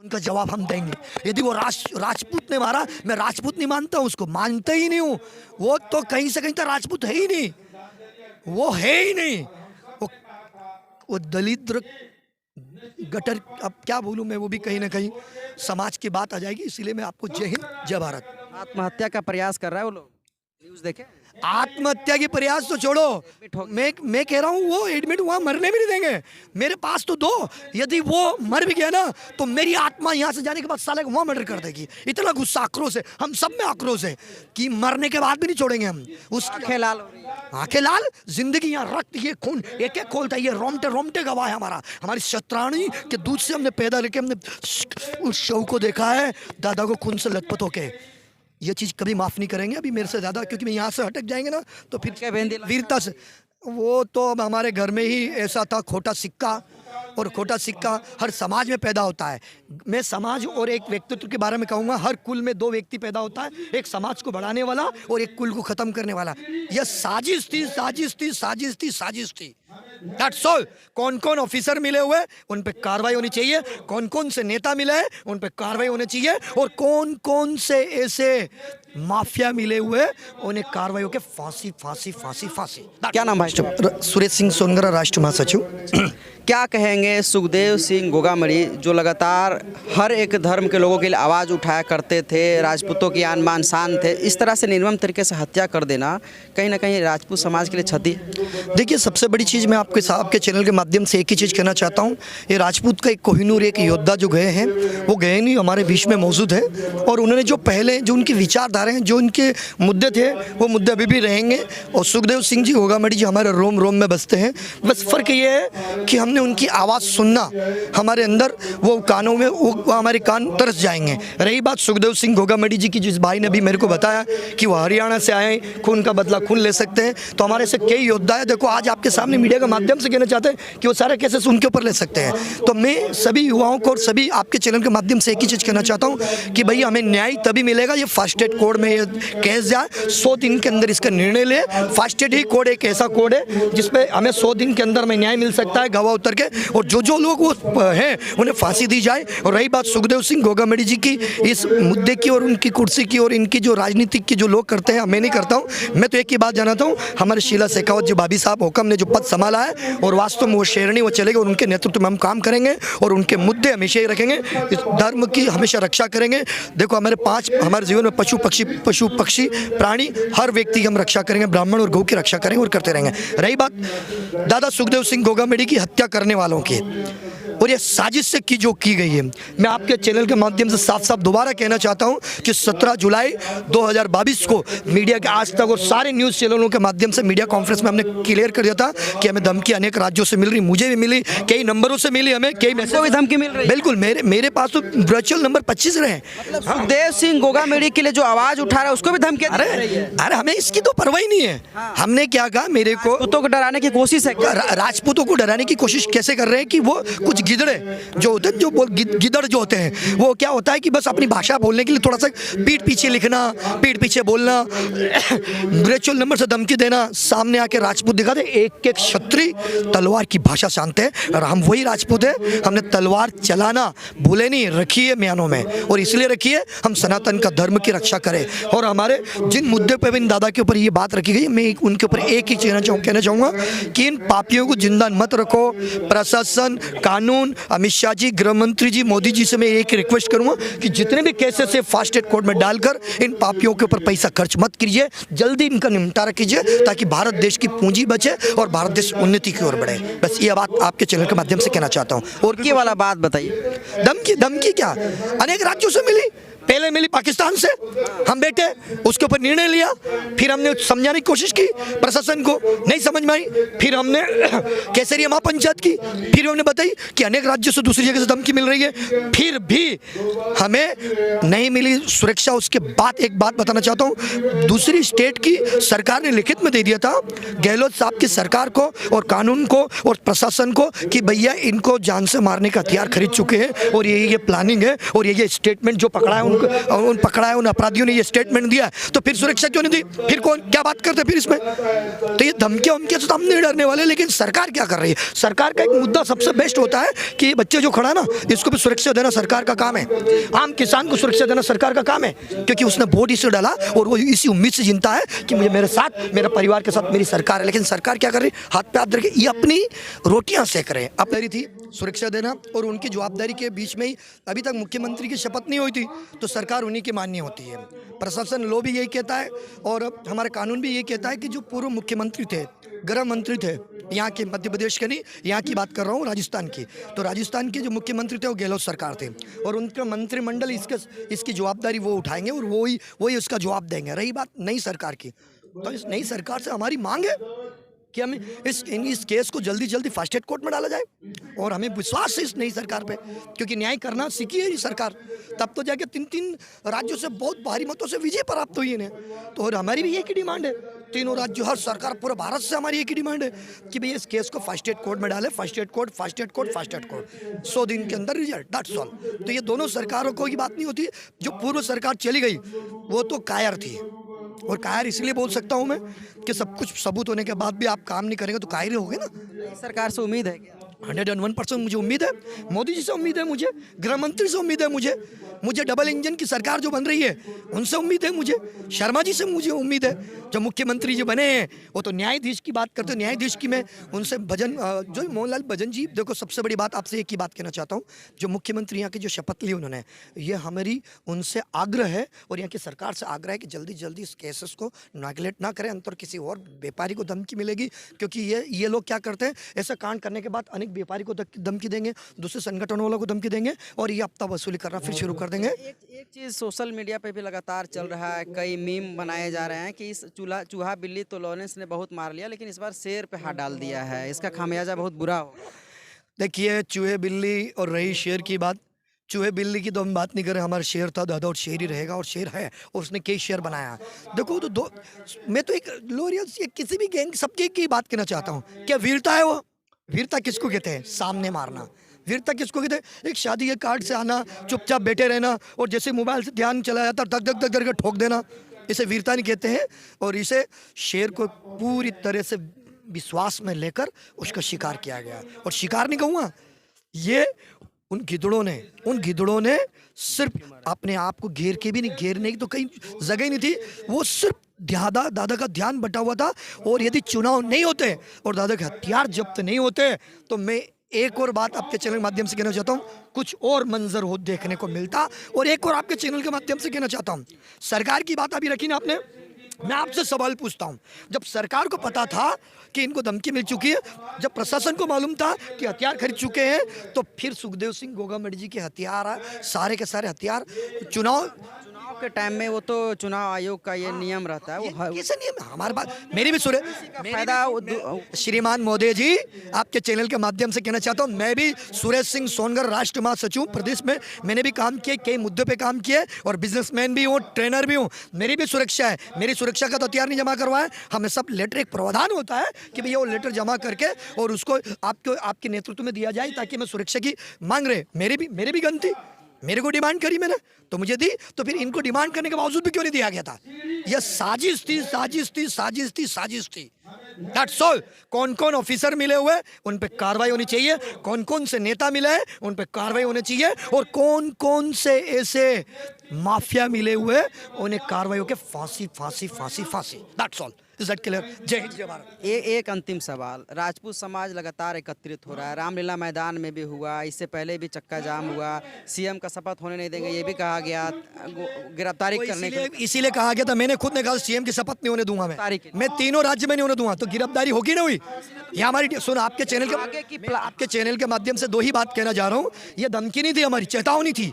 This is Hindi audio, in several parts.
उनका जवाब हम देंगे। यदि वो राजपूत ने मारा, मैं राजपूत नहीं मानता हूँ, उसको मानता ही नहीं हूँ। वो तो कहीं से कहीं तक राजपूत है ही नहीं, वो है ही नहीं। वो दलित गटर, अब क्या बोलूँ मैं, वो भी कहीं ना कहीं समाज की बात आ जाएगी। इसीलिए मैं आपको जय हिंद जय भारत। आत्महत्या का प्रयास कर रहा है वो लोग, न्यूज़ देखे? आत्महत्या की प्रयास तो छोड़ो, मैं कह रहा हूँ वो एडमिट वहाँ मरने भी नहीं देंगे। मेरे पास तो दो, यदि वो मर भी गया ना तो मेरी आत्मा यहाँ से जाने के बाद साले को वहाँ मर्डर कर देगी। इतना गुस्सा आक्रोश है, हम सब में आक्रोश है कि मरने के बाद भी नहीं छोड़ेंगे हम। आंखें लाल हो रही है। आंखें लाल, जिंदगी यहाँ रक्त, ये खून एक एक खोलता है, ये रोमटे रोमटे गवाह है हमारा। हमारी शतरानी के दूध से हमने पैदा लेके हमने उस शव को देखा है, दादा को खून से लथपथ होके। ये चीज़ कभी माफ़ नहीं करेंगे अभी मेरे से ज़्यादा, क्योंकि मैं यहाँ से हटक जाएंगे ना तो फिर वीरता से। वो तो अब हमारे घर में ही ऐसा था, खोटा सिक्का, और खोटा सिक्का हर समाज में पैदा होता है। मैं समाज और एक व्यक्तित्व के बारे में कहूँगा, हर कुल में दो व्यक्ति पैदा होता है, एक समाज को बढ़ाने वाला और एक कुल को ख़त्म करने वाला। यह साजिश थी, साजिश थी, साजिश थी, साजिश थी। That's all। कौन कौन ऑफिसर मिले हुए उन पे कार्रवाई होनी चाहिए, कौन कौन से नेता मिले हैं उन पे कार्रवाई होनी चाहिए, और कौन कौन से ऐसे माफिया मिले हुए उन्हें कार्रवाई होकर फांसी फांसी फांसी फांसी। क्या नाम भाई? सुरेश सिंह सोनगरा, राष्ट्रीय महासचिव। क्या कहेंगे सुखदेव सिंह गोगामड़ी, जो लगातार हर एक धर्म के लोगों के लिए आवाज़ उठाया करते थे, राजपूतों की आन बान शान थे, इस तरह से निर्मम तरीके से हत्या कर देना कहीं ना कहीं राजपूत समाज के लिए क्षति? देखिए, सबसे बड़ी चीज़ मैं आपके चैनल के माध्यम से एक ही चीज़ कहना चाहता हूँ। ये राजपूत का एक कोहिनूर, एक योद्धा जो गए हैं, वो गए नहीं, हमारे बीच में मौजूद है, और उन्होंने जो पहले जो उनकी विचारधारा हैं, जो उनके मुद्दे थे, वो मुद्दे अभी भी रहेंगे। और सुखदेव सिंह जी गोगामड़ी जी हमारे रोम रोम में बसते हैं। बस फ़र्क ये है कि हमने उनकी आवाज़ सुनना हमारे अंदर, वो कानों में, वो हमारे कान तरस जाएंगे। रही बात सुखदेव सिंह गोगामड़ी जी की, जिस भाई ने अभी मेरे को बताया कि वो हरियाणा से आए, खून का बदला खून ले सकते हैं, तो हमारे से कई योद्धा है। देखो, आज आपके सामने मीडिया के माध्यम से कहना चाहते हैं कि वो सारे केसेस उनके ऊपर ले सकते हैं। तो मैं सभी युवाओं को और सभी आपके चैनल के माध्यम से एक ही चीज़ कहना चाहता हूँ कि भैया हमें न्याय तभी मिलेगा, ये फास्ट ट्रैक कोर्ट में ये केस जाए, 100 दिन के अंदर इसका निर्णय ले। फास्ट ट्रैक ही कोर्ट एक ऐसा कोर्ट है जिसपे हमें 100 दिन के अंदर में न्याय मिल सकता है, गवाह उतर के, और जो लोग वो हैं उन्हें फांसी दी जाए। और रही बात सुखदेव सिंह गोगामड़ी जी की, इस मुद्दे की और उनकी कुर्सी की और इनकी जो राजनीतिक की जो लोग करते हैं, मैं नहीं करता हूँ। मैं तो एक ही बात जानता हूँ, हमारे शीला शेखावत जी भाभी साहब हुक्म ने जो पद संभाला है, और वास्तव में वो शेरनी वो चलेंगे, और उनके नेतृत्व में हम काम करेंगे, और उनके मुद्दे हमेशा ही रखेंगे, इस धर्म की हमेशा रक्षा करेंगे। देखो, हमारे जीवन में पशु पक्षी प्राणी, हर व्यक्ति की हम रक्षा करेंगे, ब्राह्मण और गौ की रक्षा करेंगे और करते रहेंगे। रही बात दादा सुखदेव सिंह गोगामड़ी की हत्या करने वालों की, और ये साजिश से जो की गई है, मैं आपके चैनल के माध्यम से साफ साफ दोबारा कहना चाहता हूं कि 17 जुलाई 2022 को मीडिया के आज तक और सारे न्यूज़ चैनलों के माध्यम से मीडिया कॉन्फ्रेंस में हमने क्लियर कर दिया था कि हमें धमकी अनेक राज्यों से मिल रही, मुझे भी मिली, कई नंबरों से मिली, हमें कई मैसेज भी धमकी मिल रही। बिल्कुल, मेरे पास तो वर्चुअल नंबर 25 रहे। सुखदेव सिंह गोगामड़ी के लिए जो आवाज़ उठा रहा है उसको भी धमकी? अरे हमें इसकी तो परवाह ही नहीं है। हमने क्या कहा, मेरे को राजपूतों को डराने की कोशिश है। राजपूतों को डराने की कोशिश कैसे कर रहे हैं कि वो कुछ गिदड़े जो होते हैं, जो गिदड़ जो होते हैं, वो क्या होता है कि बस अपनी भाषा बोलने के लिए थोड़ा सा पीठ पीछे लिखना, पीठ पीछे बोलना, वर्चुअल नंबर से धमकी देना, सामने आके राजपूत दिखा दे। एक एक क्षत्रिय तलवार की भाषा जानते हैं, और हम वही राजपूत हैं। हमने तलवार चलाना भूले नहीं, रखी है म्यानों में, और इसलिए रखी है हम सनातन का धर्म की रक्षा करें। और हमारे जिन मुद्दे पर इन दादा के ऊपर ये बात रखी गई, मैं उनके ऊपर एक ही कहना चाहूँगा कि इन पापियों को जिंदा मत रखो। प्रशासन, कानून, अमित शाह जी, गृह मंत्री जी, मोदी जी से मैं एक रिक्वेस्ट करूंगा कि जितने भी केसेस है फास्ट ट्रैक कोर्ट में डालकर इन पापियों के ऊपर पैसा खर्च मत कीजिए, जल्दी इनका निपटारा कीजिए, ताकि भारत देश की पूंजी बचे और भारत देश उन्नति की ओर बढ़े। बस ये बात आपके चैनल के माध्यम से कहना चाहता हूँ। और ये वाला बात बताइए, धमकी क्या अनेक राज्यों से मिली, पहले मिली पाकिस्तान से, हम बैठे उसके ऊपर निर्णय लिया, फिर हमने समझाने की कोशिश की प्रशासन को, नहीं समझ में आई, फिर हमने केसरिया महापंचायत की, फिर हमने बताई कि अनेक राज्यों से दूसरी जगह से धमकी मिल रही है, फिर भी हमें नहीं मिली सुरक्षा। उसके बाद एक बात बताना चाहता हूँ, दूसरी स्टेट की सरकार ने लिखित में दे दिया था गहलोत साहब की सरकार को और कानून को और प्रशासन को कि भैया इनको जान से मारने का हथियार खरीद चुके हैं, और ये प्लानिंग है, और ये स्टेटमेंट जो पकड़ा है उन पकड़ा है, उन अपराधियों ने ये स्टेटमेंट दिया है, तो फिर सुरक्षा क्यों नहीं दी? फिर कौन क्या बात करते फिर इसमें? तो ये धमकियाँ उनके से तो हम नहीं डरने वाले, लेकिन सरकार क्या कर रही है? सरकार का एक मुद्दा सबसे बेस्ट होता है कि ये बच्चे जो खड़ा है ना, इसको भी सुरक्षा देना सरकार का काम है। आम किसान को सुरक्षा देना सरकार का काम है, क्योंकि उसने वोट इसे डाला और वो इसी उम्मीद से जीता है कि मुझे मेरे साथ, मेरे परिवार के साथ मेरी सरकार है। लेकिन सरकार क्या कर रही है? हाथ पे हाथ रख के ये अपनी रोटियां सेक रहे हैं। अपनी थी सुरक्षा देना और उनकी जवाबदारी के बीच में ही अभी तक मुख्यमंत्री की शपथ नहीं हुई थी, तो सरकार उन्हीं की माननी होती है। प्रशासन लो भी यही कहता है और हमारा कानून भी यही कहता है कि जो पूर्व मुख्यमंत्री थे, गृह मंत्री थे, यहाँ के मध्य प्रदेश के नहीं, यहाँ की बात कर रहा हूँ, राजस्थान की, तो राजस्थान के जो मुख्यमंत्री थे वो गहलोत सरकार थे और उनका मंत्रिमंडल इसकी जवाबदारी वो उठाएंगे और वही उसका जवाब देंगे। रही बात नई सरकार की, तो इस नई सरकार से हमारी मांग है कि हमें इस केस को जल्दी जल्दी फास्ट ट्रैक कोर्ट में डाला जाए और हमें विश्वास है इस नई सरकार पे, क्योंकि न्याय करना सीखी है ये सरकार, तब तो जाके 3 राज्यों से बहुत भारी मतों से विजय प्राप्त हुई इन्हें। तो और हमारी भी एक ही डिमांड है, तीनों राज्यों, हर सरकार, पूरे भारत से हमारी एक ही डिमांड है कि भाई इस केस को फास्ट ट्रैक कोर्ट में डाले। Fast track court, fast track court, fast track court, 100 दिन के अंदर रिजल्ट, दैट्स ऑल। तो ये दोनों सरकारों को की बात नहीं होती। जो पूर्व सरकार चली गई वो तो कायर थी, और कायर इसलिए बोल सकता हूँ मैं कि सब कुछ सबूत होने के बाद भी आप काम नहीं करेंगे तो कायर ही होगे ना। नई सरकार से उम्मीद है क्या? 101% मुझे उम्मीद है, मोदी जी से उम्मीद है, मुझे गृह मंत्री से उम्मीद है, मुझे डबल इंजन की सरकार जो बन रही है उनसे उम्मीद है, मुझे शर्मा जी से मुझे उम्मीद है। जो मुख्यमंत्री जो बने हैं वो तो न्यायाधीश की बात करते हैं, न्यायाधीश की मैं उनसे जो मोहनलाल भजन जी, देखो सबसे बड़ी बात आपसे एक ही बात कहना चाहता हूँ, जो मुख्यमंत्री यहाँ की जो शपथ ली उन्होंने, ये हमारी उनसे आग्रह है और यहाँ की सरकार से आग्रह है कि जल्दी जल्दी इस केसेस को नेगलेक्ट ना करें, अंतर किसी और व्यापारी को धमकी मिलेगी, क्योंकि ये लोग क्या करते हैं, ऐसा कांड करने के बाद अनेक व्यापारी को धमकी देंगे, दूसरे संगठनों वालों को धमकी देंगे और ये हफ्ता वसूली करना फिर शुरू कर देंगे। एक चीज़ सोशल मीडिया पे भी लगातार चल रहा है, कई मीम बनाए जा रहे हैं कि इस चूहा बिल्ली तो लॉरेंस ने बहुत मार लिया, लेकिन इस बार शेर पे हाथ डाल दिया है, इसका खामियाजा बहुत बुरा होगा। देखिए, चूहे बिल्ली और रही शेर की बात, चूहे बिल्ली की तो हम बात नहीं कर रहे, हमारा शेर था दादा और शेर ही रहेगा और शेर है और उसने कई शेर बनाया। देखो तो मैं तो एक लोरियल किसी भी गैंग सबके की बात कहना चाहता हूँ, क्या वीरता है वो? वीरता किसको कहते हैं? सामने मारना। वीरता किसको कहते हैं? एक शादी के कार्ड से आना, चुपचाप बैठे रहना और जैसे मोबाइल से ध्यान चला जाता धक धक धक करके ठोक देना, इसे वीरता नहीं कहते हैं। और इसे शेर को पूरी तरह से विश्वास में लेकर उसका शिकार किया गया, और शिकार नहीं कहूँगा, ये उन गिदड़ों ने सिर्फ अपने आप को घेर के भी नहीं, घेरने की तो कहीं जगह ही नहीं थी, वो सिर्फ दादा का ध्यान बटा हुआ था। और यदि चुनाव नहीं होते और दादा के हथियार जब्त नहीं होते तो मैं एक और बात आपके चैनल के माध्यम से कहना चाहता हूँ, कुछ और मंजर हो देखने को मिलता। और एक और आपके चैनल के माध्यम से कहना चाहता हूँ, सरकार की बात अभी रखी ना आपने, मैं आपसे सवाल पूछता हूँ, जब सरकार को पता था कि इनको धमकी मिल चुकी है, जब प्रशासन को मालूम था कि हथियार खरीद चुके हैं, तो फिर सुखदेव सिंह गोगामड़ी जी के हथियार, सारे के सारे हथियार चुनाव के टाइम में, वो तो चुनाव आयोग का ये नियम रहता है, वो कैसे नियम? हमारे पास मेरी भी सुने फायदा। श्रीमान मोदी जी, आपके चैनल के माध्यम से कहना चाहता हूँ, मैं भी सुरेश सिंह सोनगर, राष्ट्र महासचिव प्रदेश में, मैंने भी काम किए, कई मुद्दों पे काम किए और बिजनेसमैन भी हूँ, ट्रेनर भी हूँ, मेरी भी सुरक्षा है। मेरी सुरक्षा का तो हथियार नहीं जमा करवाए, हमें सब लेटर, एक प्रावधान होता है कि भैया वो लेटर जमा करके और उसको आपके नेतृत्व में दिया जाए ताकि मैं सुरक्षा की मांग रहे। मेरी भी गन थी, मेरे को डिमांड करी मैंने तो मुझे दी, तो फिर इनको डिमांड करने के बावजूद भी क्यों नहीं दिया गया था? यह साजिश थी। That's all. कौन कौन ऑफिसर मिले हुए उन पे कार्रवाई होनी चाहिए, कौन कौन से नेता मिले हैं उन पे कार्रवाई होनी चाहिए, और कौन कौन से ऐसे माफिया मिले हुए उन्हें कार्रवाई होकर फांसी। That's all. Is that clear? जय हिंद, जय भारत। एक अंतिम सवाल, राजपूत समाज लगातार एकत्रित हो रहा है, रामलीला मैदान में भी हुआ, इससे पहले भी चक्का जाम हुआ, सीएम का शपथ होने नहीं देंगे ये भी कहा गया, गिरफ्तारी करने के इसीलिए कहा गया था, मैंने खुद ने कहा सीएम की शपथ नहीं होने दूंगा, मैं तीनों राज्य में नहीं होने दूंगा, तो गिरफ्तारी होगी ना हुई। ये हमारी सुन, आपके चैनल के माध्यम से दो ही बात कहना जा रहा हूँ, ये धमकी नहीं थी, हमारी चेतावनी थी।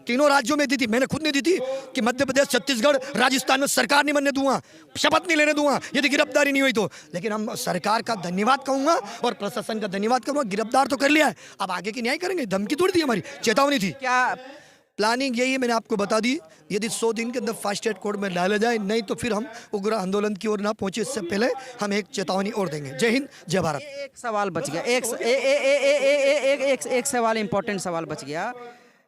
तीनों राज्यों में दी थी, मैंने खुद नहीं दी थी कि मध्य प्रदेश, छत्तीसगढ़, राजस्थान में सरकार नहीं बनने दूंगा, शपथ नहीं लेने दूंगा यदि गिरफ्तारी नहीं हुई तो। लेकिन हम सरकार का धन्यवाद कहूंगा और प्रशासन का धन्यवाद करूंगा, गिरफ्तार तो कर लिया है, अब आगे की न्याय करेंगे। धमकी थोड़ी थी, हमारी चेतावनी थी। क्या प्लानिंग यही है, मैंने आपको बता दी, यदि 100 दिन के अंदर फास्ट ट्रैक कोर्ट में डाला जाए, नहीं तो फिर हम उग्र आंदोलन की ओर ना पहुंचे, इससे पहले हम एक चेतावनी और देंगे। जय हिंद, जय भारत। एक सवाल बच गया, एक सवाल, इंपॉर्टेंट सवाल बच गया।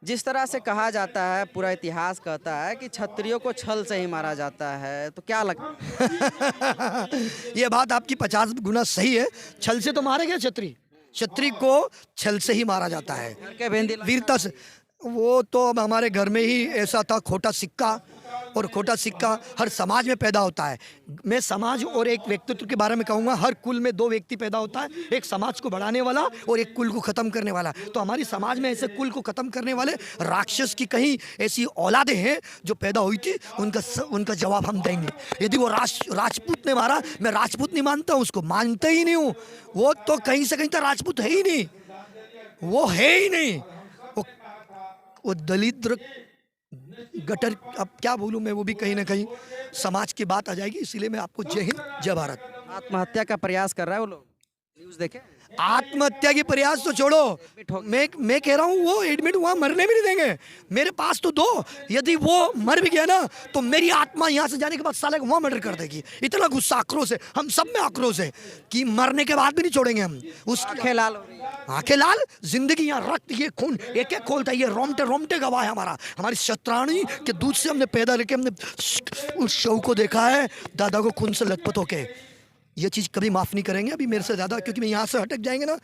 जिस तरह से कहा जाता है, पूरा इतिहास कहता है कि क्षत्रियों को छल से ही मारा जाता है, तो क्या लगता है? ये बात आपकी 50 गुना सही है। छल से तो मारे गए क्षत्रिय, क्षत्रिय को छल से ही मारा जाता है, क्या बेंदी वीरता से। वो तो अब हमारे घर में ही ऐसा था, खोटा सिक्का, और खोटा सिक्का हर समाज में पैदा होता है। मैं समाज और एक व्यक्तित्व के बारे में कहूँगा, हर कुल में दो व्यक्ति पैदा होता है, एक समाज को बढ़ाने वाला और एक कुल को ख़त्म करने वाला। तो हमारी समाज में ऐसे कुल को ख़त्म करने वाले राक्षस की कहीं ऐसी औलादें हैं जो पैदा हुई थी, उनका जवाब हम देंगे। यदि वो राजपूत ने मारा, मैं राजपूत नहीं मानता, उसको मानता ही नहीं हूँ। वो तो कहीं से कहीं तक राजपूत है ही नहीं, वो है ही नहीं। वो दलित गटर, अब क्या बोलूं मैं, वो भी कहीं ना कहीं समाज की बात आ जाएगी। इसीलिए मैं आपको जय हिंद जय भारत। आत्महत्या का प्रयास कर रहा है वो लोग, न्यूज़ देखे? आत्महत्या की प्रयास तो छोड़ो, मैं कह रहा हूँ वो एडमिट वहाँ मरने भी नहीं देंगे। मेरे पास तो दो, यदि वो मर भी गया ना तो मेरी आत्मा यहाँ से जाने के बाद साले को वहाँ मर्डर कर देगी। इतना गुस्सा, आक्रोश है, हम सब में आक्रोश है कि मरने के बाद भी नहीं छोड़ेंगे हम उसकी। आंखें लाल हो रही है। आंखें लाल, जिंदगी, यहाँ रक्त, ये खून एक एक खोलता है, ये रोमटे रोमटे गवाह है हमारा। हमारी शतरानी के दूध से हमने पैदा लेके हमने उस शव को देखा है, दादा को खून से लथपथ होके। ये चीज़ कभी माफ़ नहीं करेंगे अभी मेरे से ज़्यादा, क्योंकि मैं यहाँ से हटक जाएंगे ना